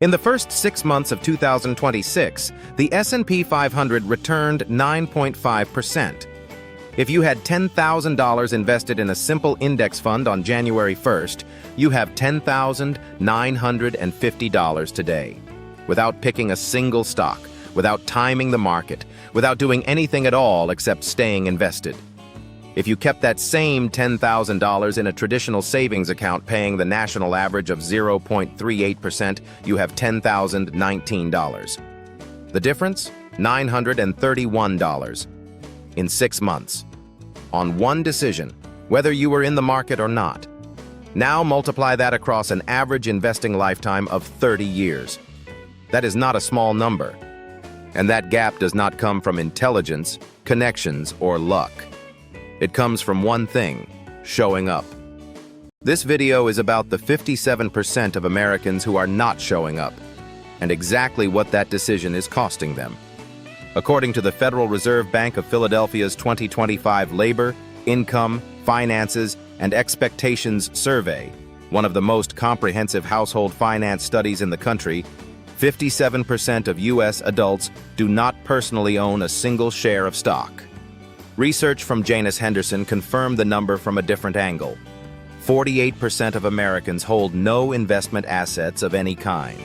In the first 6 months of 2026, the S&P 500 returned 9.5%. If you had $10,000 invested in a simple index fund on January 1st, you have $10,950 today. Without picking a single stock, without timing the market, without doing anything at all except staying invested. If you kept that same $10,000 in a traditional savings account paying the national average of 0.38%, you have $10,019. The difference? $931 in 6 months. On one decision, whether you were in the market or not. Now multiply that across an average investing lifetime of 30 years. That is not a small number. And that gap does not come from intelligence, connections, or luck. It comes from one thing: showing up. This video is about the 57% of Americans who are not showing up, and exactly what that decision is costing them. According to the Federal Reserve Bank of Philadelphia's 2025 Labor, Income, Finances, and Expectations Survey, one of the most comprehensive household finance studies in the country, 57% of U.S. adults do not personally own a single share of stock. Research from Janus Henderson confirmed the number from a different angle. 48% of Americans hold no investment assets of any kind.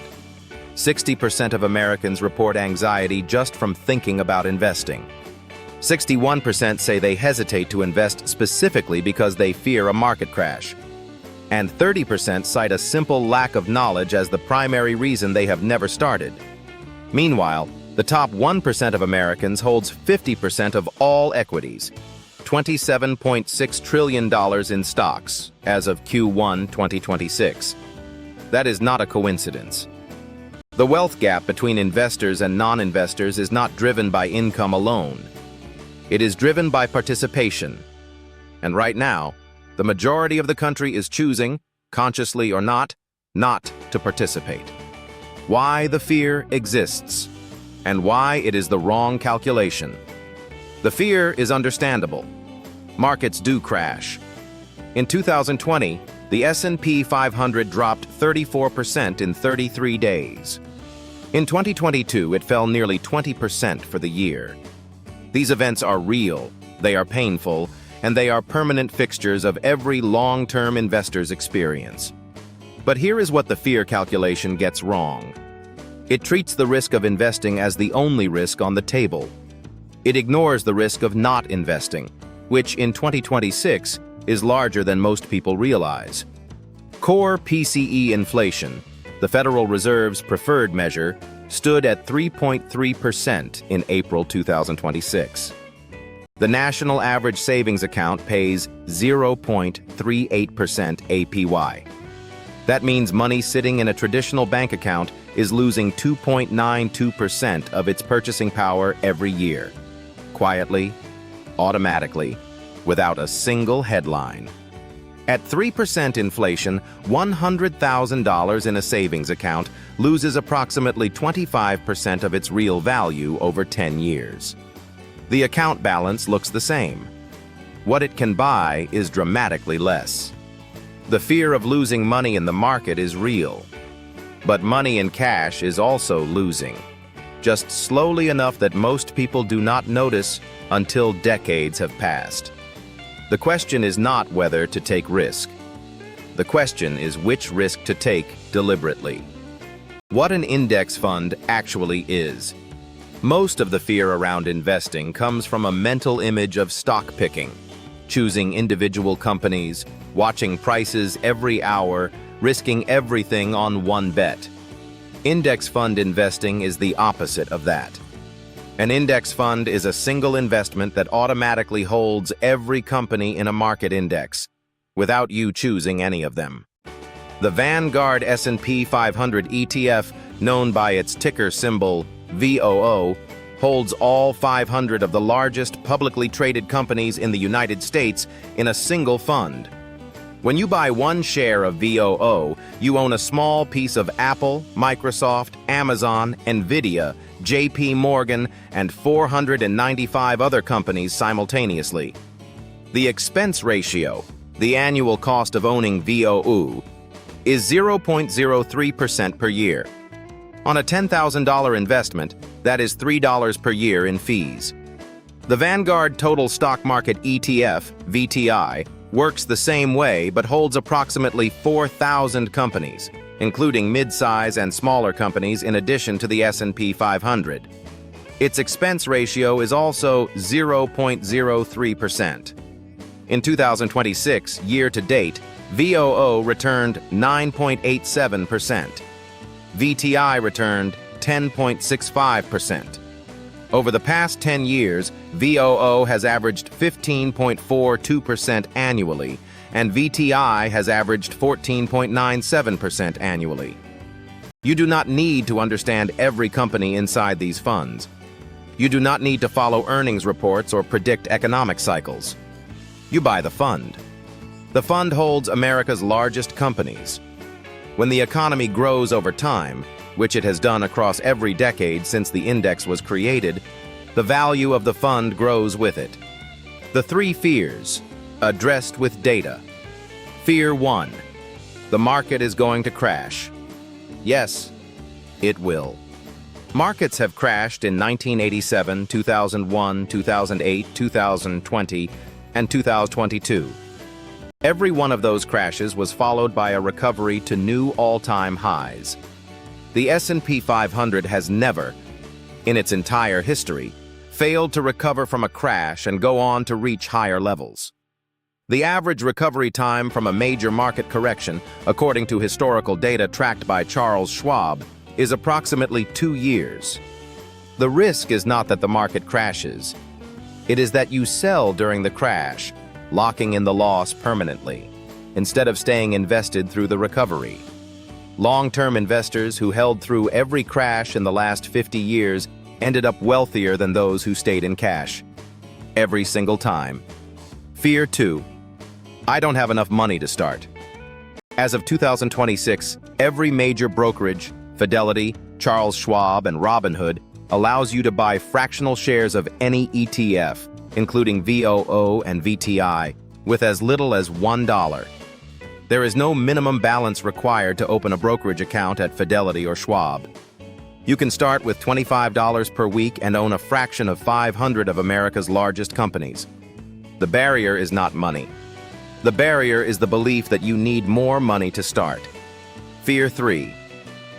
60% of Americans report anxiety just from thinking about investing. 61% say they hesitate to invest specifically because they fear a market crash. And 30% cite a simple lack of knowledge as the primary reason they have never started. Meanwhile, the top 1% of Americans holds 50% of all equities, $27.6 trillion in stocks as of Q1 2026. That is not a coincidence. The wealth gap between investors and non-investors is not driven by income alone. It is driven by participation. And right now, the majority of the country is choosing, consciously or not to participate. Why the fear exists, and why it is the wrong calculation. The fear is understandable. Markets do crash. In 2020, the S&P 500 dropped 34% in 33 days. In 2022, it fell nearly 20% for the year. These events are real, they are painful, and they are permanent fixtures of every long-term investor's experience. But here is what the fear calculation gets wrong. It treats the risk of investing as the only risk on the table. It ignores the risk of not investing, which in 2026 is larger than most people realize. Core PCE inflation, the Federal Reserve's preferred measure, stood at 3.3% in April 2026. The national average savings account pays 0.38% APY. That means money sitting in a traditional bank account is losing 2.92% of its purchasing power every year. Quietly, automatically, without a single headline. At 3% inflation, $100,000 in a savings account loses approximately 25% of its real value over 10 years. The account balance looks the same. What it can buy is dramatically less. The fear of losing money in the market is real. But money in cash is also losing, just slowly enough that most people do not notice until decades have passed. The question is not whether to take risk. The question is which risk to take deliberately. What an index fund actually is. Most of the fear around investing comes from a mental image of stock picking, choosing individual companies, watching prices every hour, risking everything on one bet. Index fund investing is the opposite of that. An index fund is a single investment that automatically holds every company in a market index, without you choosing any of them. The Vanguard S&P 500 ETF, known by its ticker symbol VOO, holds all 500 of the largest publicly traded companies in the United States in a single fund. When you buy one share of VOO, you own a small piece of Apple, Microsoft, Amazon, Nvidia, JP Morgan, and 495 other companies simultaneously. The expense ratio, the annual cost of owning VOO, is 0.03% per year. On a $10,000 investment, that is $3 per year in fees. The Vanguard Total Stock Market ETF, VTI, works the same way but holds approximately 4,000 companies, including mid-size and smaller companies in addition to the S&P 500. Its expense ratio is also 0.03%. In 2026, year-to-date, VOO returned 9.87%. VTI returned 10.65%. Over the past 10 years, VOO has averaged 15.42% annually, and VTI has averaged 14.97% annually. You do not need to understand every company inside these funds. You do not need to follow earnings reports or predict economic cycles. You buy the fund. The fund holds America's largest companies. When the economy grows over time, which it has done across every decade since the index was created, the value of the fund grows with it. The three fears, addressed with data. Fear 1. The market is going to crash. Yes, it will. Markets have crashed in 1987, 2001, 2008, 2020, and 2022. Every one of those crashes was followed by a recovery to new all-time highs. The S&P 500 has never, in its entire history, failed to recover from a crash and go on to reach higher levels. The average recovery time from a major market correction, according to historical data tracked by Charles Schwab, is approximately 2 years. The risk is not that the market crashes. It is that you sell during the crash, locking in the loss permanently, instead of staying invested through the recovery. Long-term investors who held through every crash in the last 50 years ended up wealthier than those who stayed in cash. Every single time. Fear 2. I don't have enough money to start. As of 2026, every major brokerage, Fidelity, Charles Schwab, and Robinhood, allows you to buy fractional shares of any ETF, including VOO and VTI, with as little as $1. There is no minimum balance required to open a brokerage account at Fidelity or Schwab. You can start with $25 per week and own a fraction of 500 of America's largest companies. The barrier is not money. The barrier is the belief that you need more money to start. Fear 3.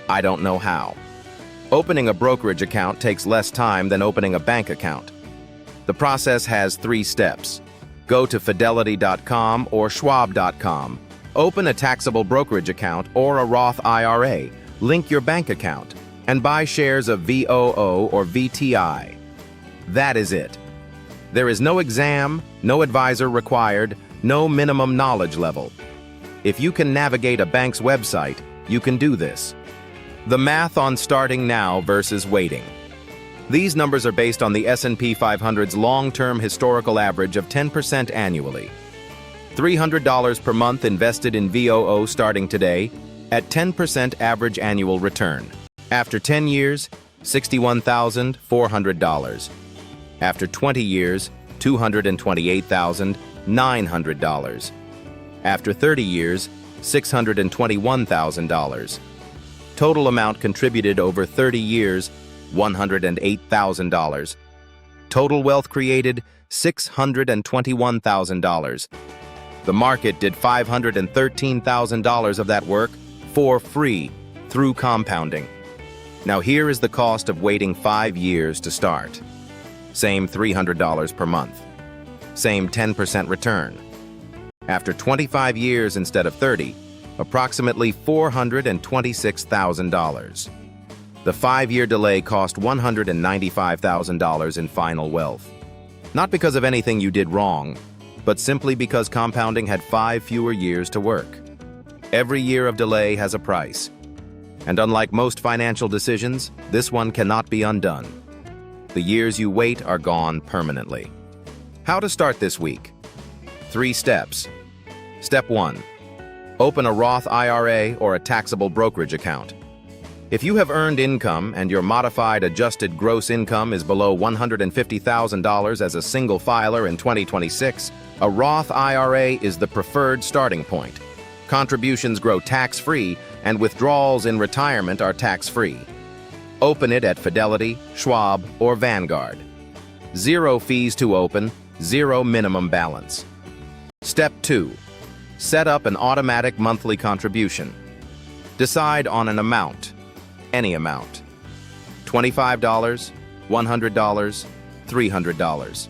I don't know how. Opening a brokerage account takes less time than opening a bank account. The process has 3 steps. Go to fidelity.com or schwab.com. Open a taxable brokerage account or a Roth IRA, link your bank account, and buy shares of VOO or VTI. That is it. There is no exam, no advisor required, no minimum knowledge level. If you can navigate a bank's website, you can do this. The math on starting now versus waiting. These numbers are based on the S&P 500's long-term historical average of 10% annually. $300 per month invested in VOO starting today at 10% average annual return. After 10 years, $61,400. After 20 years, $228,900. After 30 years, $621,000. Total amount contributed over 30 years, $108,000. Total wealth created, $621,000. The market did $513,000 of that work for free through compounding. Now here is the cost of waiting 5 years to start. Same $300 per month. Same 10% return. After 25 years instead of 30, approximately $426,000. The 5-year delay cost $195,000 in final wealth. Not because of anything you did wrong, but simply because compounding had 5 fewer years to work. Every year of delay has a price. And unlike most financial decisions, this one cannot be undone. The years you wait are gone permanently. How to start this week? 3 steps. Step 1. Open a Roth IRA or a taxable brokerage account. If you have earned income and your modified adjusted gross income is below $150,000 as a single filer in 2026, a Roth IRA is the preferred starting point. Contributions grow tax-free, and withdrawals in retirement are tax-free. Open it at Fidelity, Schwab, or Vanguard. 0 fees to open, 0 minimum balance. Step 2. Set up an automatic monthly contribution. Decide on an amount, any amount. $25, $100, $300.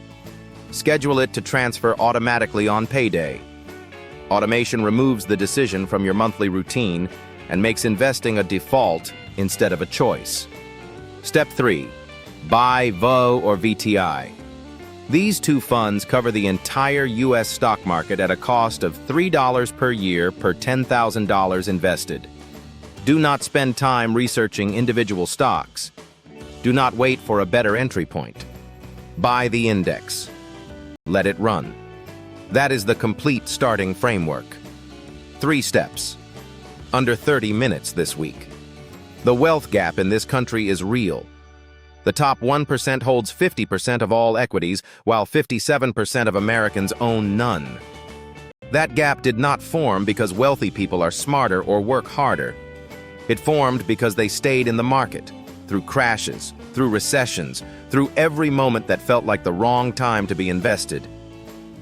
Schedule it to transfer automatically on payday. Automation removes the decision from your monthly routine and makes investing a default instead of a choice. Step 3. Buy VOO or VTI. These two funds cover the entire U.S. stock market at a cost of $3 per year per $10,000 invested. Do not spend time researching individual stocks. Do not wait for a better entry point. Buy the index. Let it run. That is the complete starting framework. 3 steps. Under 30 minutes this week. The wealth gap in this country is real. The top 1% holds 50% of all equities, while 57% of Americans own none. That gap did not form because wealthy people are smarter or work harder. It formed because they stayed in the market, through crashes, through recessions, through every moment that felt like the wrong time to be invested.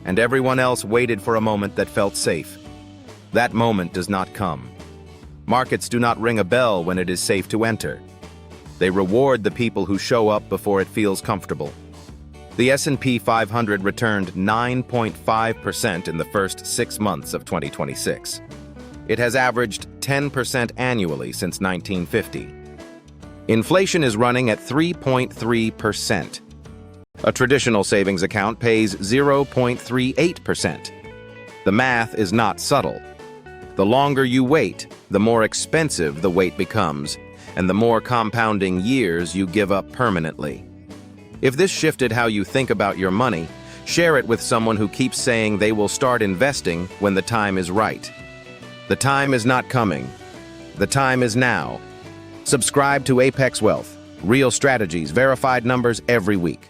And everyone else waited for a moment that felt safe. That moment does not come. Markets do not ring a bell when it is safe to enter. They reward the people who show up before it feels comfortable. The S&P 500 returned 9.5% in the first 6 months of 2026. It has averaged 10% annually since 1950. Inflation is running at 3.3%. A traditional savings account pays 0.38%. The math is not subtle. The longer you wait, the more expensive the wait becomes, and the more compounding years you give up permanently. If this shifted how you think about your money, share it with someone who keeps saying they will start investing when the time is right. The time is not coming. The time is now. Subscribe to ApexWealth. Real strategies, verified numbers every week.